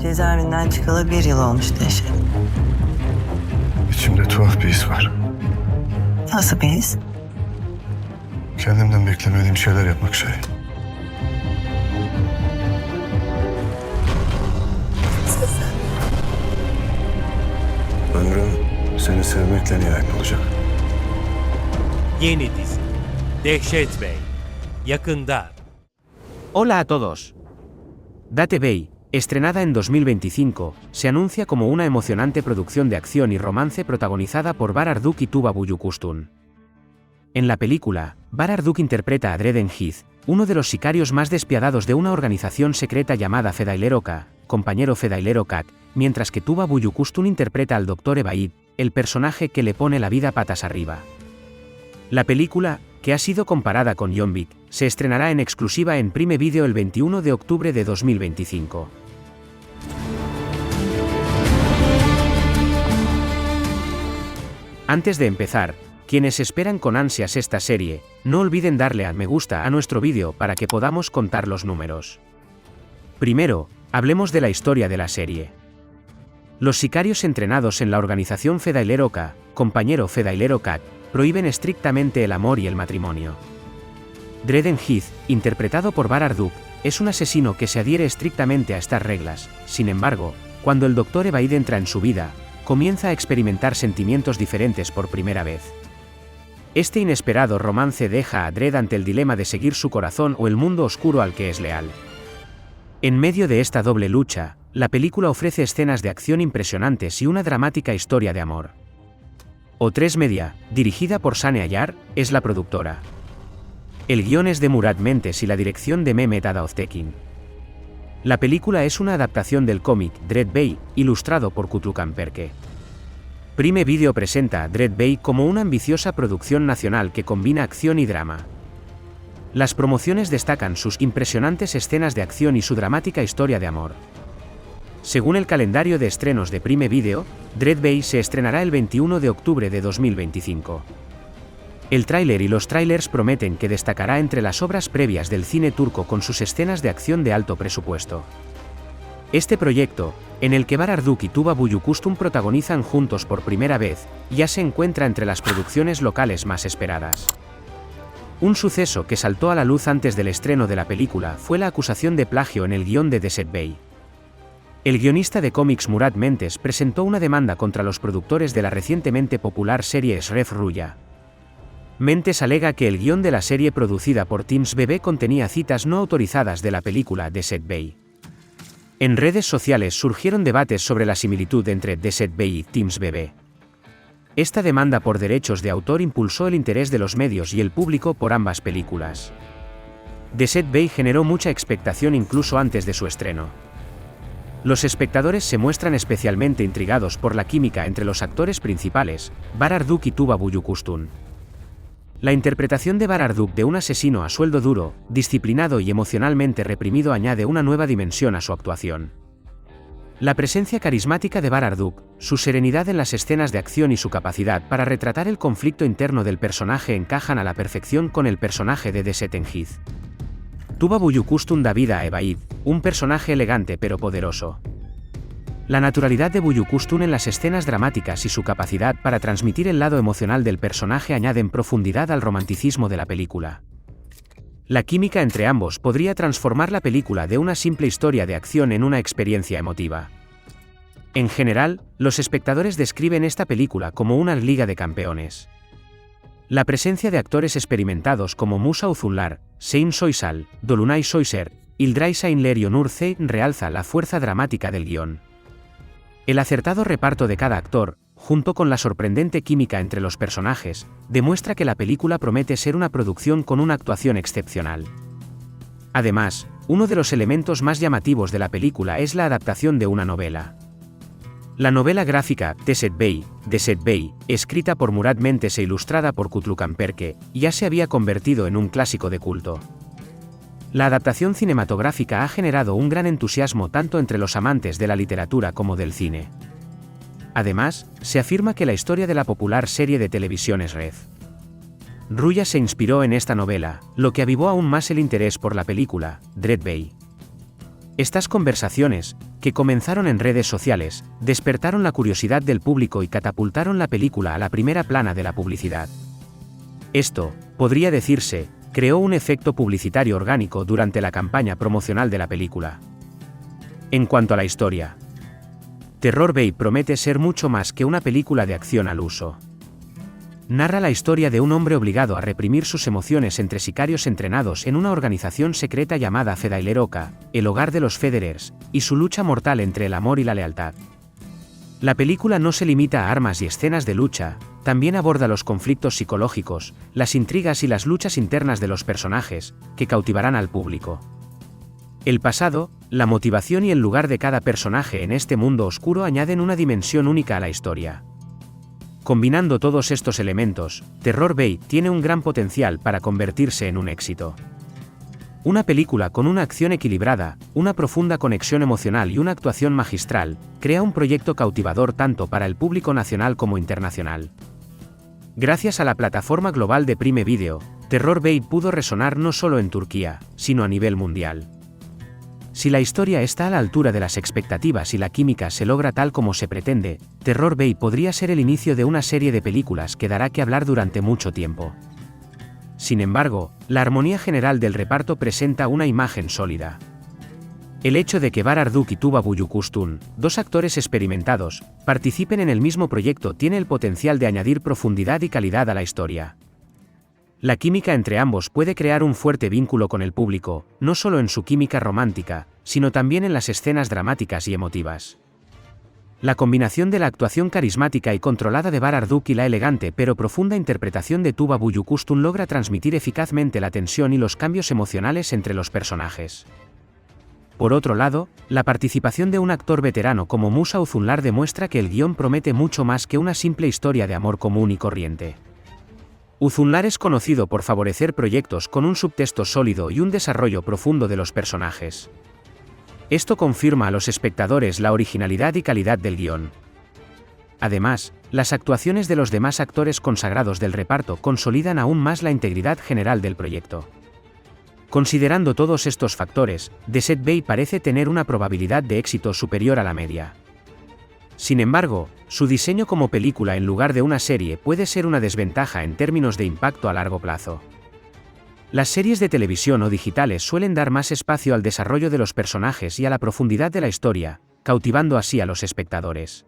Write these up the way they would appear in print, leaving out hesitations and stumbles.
Cezaevinden çıkalı 1 yıl olmuş Dehşet. İçimde tuhaf bir his var. Nasıl bir his? Kendimden beklemediğim şeyler yapmak şey. Ömrüm seni sevmekle nihayet olacak. Yeni dizi Dehşet Bey. Yakında. Hola a todos. Date Bay, estrenada en 2025, se anuncia como una emocionante producción de acción y romance protagonizada por Barar Duk y Tuba Büyüküstün. En la película, Barar Duk interpreta a Dreden Heath, uno de los sicarios más despiadados de una organización secreta llamada Fedaileroka, compañero Fedailerokak, mientras que Tuba Büyüküstün interpreta al Dr. Ebaid, el personaje que le pone la vida patas arriba. La película, que ha sido comparada con John Wick, se estrenará en exclusiva en Prime Video el 21 de octubre de 2025. Antes de empezar, quienes esperan con ansias esta serie, no olviden darle a me gusta a nuestro vídeo para que podamos contar los números. Primero, hablemos de la historia de la serie. Los sicarios entrenados en la organización Fedaileroka, compañero Fedailerokak, prohíben estrictamente el amor y el matrimonio. Dreden Heath, interpretado por Barar Duk, es un asesino que se adhiere estrictamente a estas reglas. Sin embargo, cuando el Dr. Ebaid entra en su vida, comienza a experimentar sentimientos diferentes por primera vez. Este inesperado romance deja a Dredd ante el dilema de seguir su corazón o el mundo oscuro al que es leal. En medio de esta doble lucha, la película ofrece escenas de acción impresionantes y una dramática historia de amor. O3 Media, dirigida por Sane Ayar, es la productora. El guión es de Murat Mentes y la dirección de Mehmet Adaoztekin. La película es una adaptación del cómic Dredd Bey, ilustrado por Kutlukan Perke. Prime Video presenta a Dredd Bey como una ambiciosa producción nacional que combina acción y drama. Las promociones destacan sus impresionantes escenas de acción y su dramática historia de amor. Según el calendario de estrenos de Prime Video, Dredd Bey se estrenará el 21 de octubre de 2025. El tráiler y los tráilers prometen que destacará entre las obras previas del cine turco con sus escenas de acción de alto presupuesto. Este proyecto, en el que Barar Duk y Tuba Büyüküstün protagonizan juntos por primera vez, ya se encuentra entre las producciones locales más esperadas. Un suceso que saltó a la luz antes del estreno de la película fue la acusación de plagio en el guión de Dehşet Bey. El guionista de cómics Murat Mentes presentó una demanda contra los productores de la recientemente popular serie Eşref Rüya. Mentes alega que el guión de la serie producida por Teams BB contenía citas no autorizadas de la película Dehşet Bey. En redes sociales surgieron debates sobre la similitud entre Dehşet Bey y Teams BB. Esta demanda por derechos de autor impulsó el interés de los medios y el público por ambas películas. Dehşet Bey generó mucha expectación incluso antes de su estreno. Los espectadores se muestran especialmente intrigados por la química entre los actores principales, Barar Duk y Tuba Büyüküstün. La interpretación de Barar Duk de un asesino a sueldo duro, disciplinado y emocionalmente reprimido añade una nueva dimensión a su actuación. La presencia carismática de Barar Duk, su serenidad en las escenas de acción y su capacidad para retratar el conflicto interno del personaje encajan a la perfección con el personaje de Dehşet Heath. Tuba Büyüküstün da vida a Ebaid, un personaje elegante pero poderoso. La naturalidad de Büyüküstün en las escenas dramáticas y su capacidad para transmitir el lado emocional del personaje añaden profundidad al romanticismo de la película. La química entre ambos podría transformar la película de una simple historia de acción en una experiencia emotiva. En general, los espectadores describen esta película como una liga de campeones. La presencia de actores experimentados como Musa Uzunlar, Sein Soysal, Dolunay Soyser, Yildiray Şahinler y Onur Zeyn realza la fuerza dramática del guión. El acertado reparto de cada actor, junto con la sorprendente química entre los personajes, demuestra que la película promete ser una producción con una actuación excepcional. Además, uno de los elementos más llamativos de la película es la adaptación de una novela. La novela gráfica Dehşet Bey, escrita por Murat Mentes e ilustrada por Kutlukan Perke, ya se había convertido en un clásico de culto. La adaptación cinematográfica ha generado un gran entusiasmo tanto entre los amantes de la literatura como del cine. Además, se afirma que la historia de la popular serie de televisión Eşref Rüya se inspiró en esta novela, lo que avivó aún más el interés por la película, Dredd Bey. Estas conversaciones, que comenzaron en redes sociales, despertaron la curiosidad del público y catapultaron la película a la primera plana de la publicidad. Esto, podría decirse, creó un efecto publicitario orgánico durante la campaña promocional de la película. En cuanto a la historia, Terror Bay promete ser mucho más que una película de acción al uso. Narra la historia de un hombre obligado a reprimir sus emociones entre sicarios entrenados en una organización secreta llamada Fedaileroka, el hogar de los Federers, y su lucha mortal entre el amor y la lealtad. La película no se limita a armas y escenas de lucha, también aborda los conflictos psicológicos, las intrigas y las luchas internas de los personajes, que cautivarán al público. El pasado, la motivación y el lugar de cada personaje en este mundo oscuro añaden una dimensión única a la historia. Combinando todos estos elementos, Terror Bay tiene un gran potencial para convertirse en un éxito. Una película con una acción equilibrada, una profunda conexión emocional y una actuación magistral, crea un proyecto cautivador tanto para el público nacional como internacional. Gracias a la plataforma global de Prime Video, Terror Bay pudo resonar no solo en Turquía, sino a nivel mundial. Si la historia está a la altura de las expectativas y la química se logra tal como se pretende, Terror Bay podría ser el inicio de una serie de películas que dará que hablar durante mucho tiempo. Sin embargo, la armonía general del reparto presenta una imagen sólida. El hecho de que Barar Duk y Tuba Büyüküstün, dos actores experimentados, participen en el mismo proyecto tiene el potencial de añadir profundidad y calidad a la historia. La química entre ambos puede crear un fuerte vínculo con el público, no solo en su química romántica, sino también en las escenas dramáticas y emotivas. La combinación de la actuación carismática y controlada de Barar Duk y la elegante pero profunda interpretación de Tuba Büyüküstün logra transmitir eficazmente la tensión y los cambios emocionales entre los personajes. Por otro lado, la participación de un actor veterano como Musa Uzunlar demuestra que el guión promete mucho más que una simple historia de amor común y corriente. Uzunlar es conocido por favorecer proyectos con un subtexto sólido y un desarrollo profundo de los personajes. Esto confirma a los espectadores la originalidad y calidad del guión. Además, las actuaciones de los demás actores consagrados del reparto consolidan aún más la integridad general del proyecto. Considerando todos estos factores, Deset Bay parece tener una probabilidad de éxito superior a la media. Sin embargo, su diseño como película en lugar de una serie puede ser una desventaja en términos de impacto a largo plazo. Las series de televisión o digitales suelen dar más espacio al desarrollo de los personajes y a la profundidad de la historia, cautivando así a los espectadores.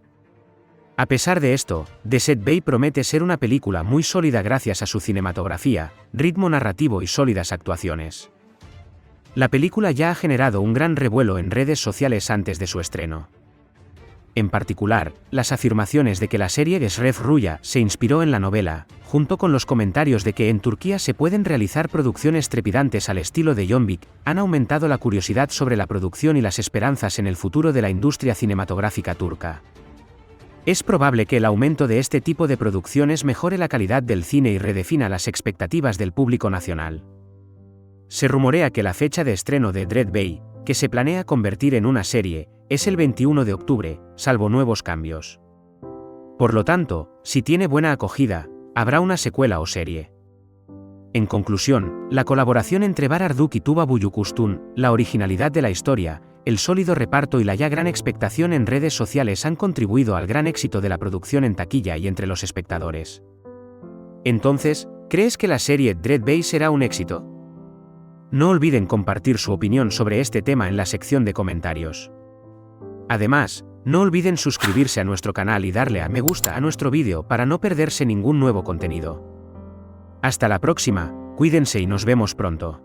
A pesar de esto, Deset Bay promete ser una película muy sólida gracias a su cinematografía, ritmo narrativo y sólidas actuaciones. La película ya ha generado un gran revuelo en redes sociales antes de su estreno. En particular, las afirmaciones de que la serie Eşref Rüya se inspiró en la novela, junto con los comentarios de que en Turquía se pueden realizar producciones trepidantes al estilo de John Wick, han aumentado la curiosidad sobre la producción y las esperanzas en el futuro de la industria cinematográfica turca. Es probable que el aumento de este tipo de producciones mejore la calidad del cine y redefina las expectativas del público nacional. Se rumorea que la fecha de estreno de Deset Bay, que se planea convertir en una serie, es el 21 de octubre, salvo nuevos cambios. Por lo tanto, si tiene buena acogida, habrá una secuela o serie. En conclusión, la colaboración entre Barar Duk y Tuba Büyüküstün, la originalidad de la historia, el sólido reparto y la ya gran expectación en redes sociales han contribuido al gran éxito de la producción en taquilla y entre los espectadores. Entonces, ¿crees que la serie Deset Bay será un éxito? No olviden compartir su opinión sobre este tema en la sección de comentarios. Además, no olviden suscribirse a nuestro canal y darle a me gusta a nuestro vídeo para no perderse ningún nuevo contenido. Hasta la próxima, cuídense y nos vemos pronto.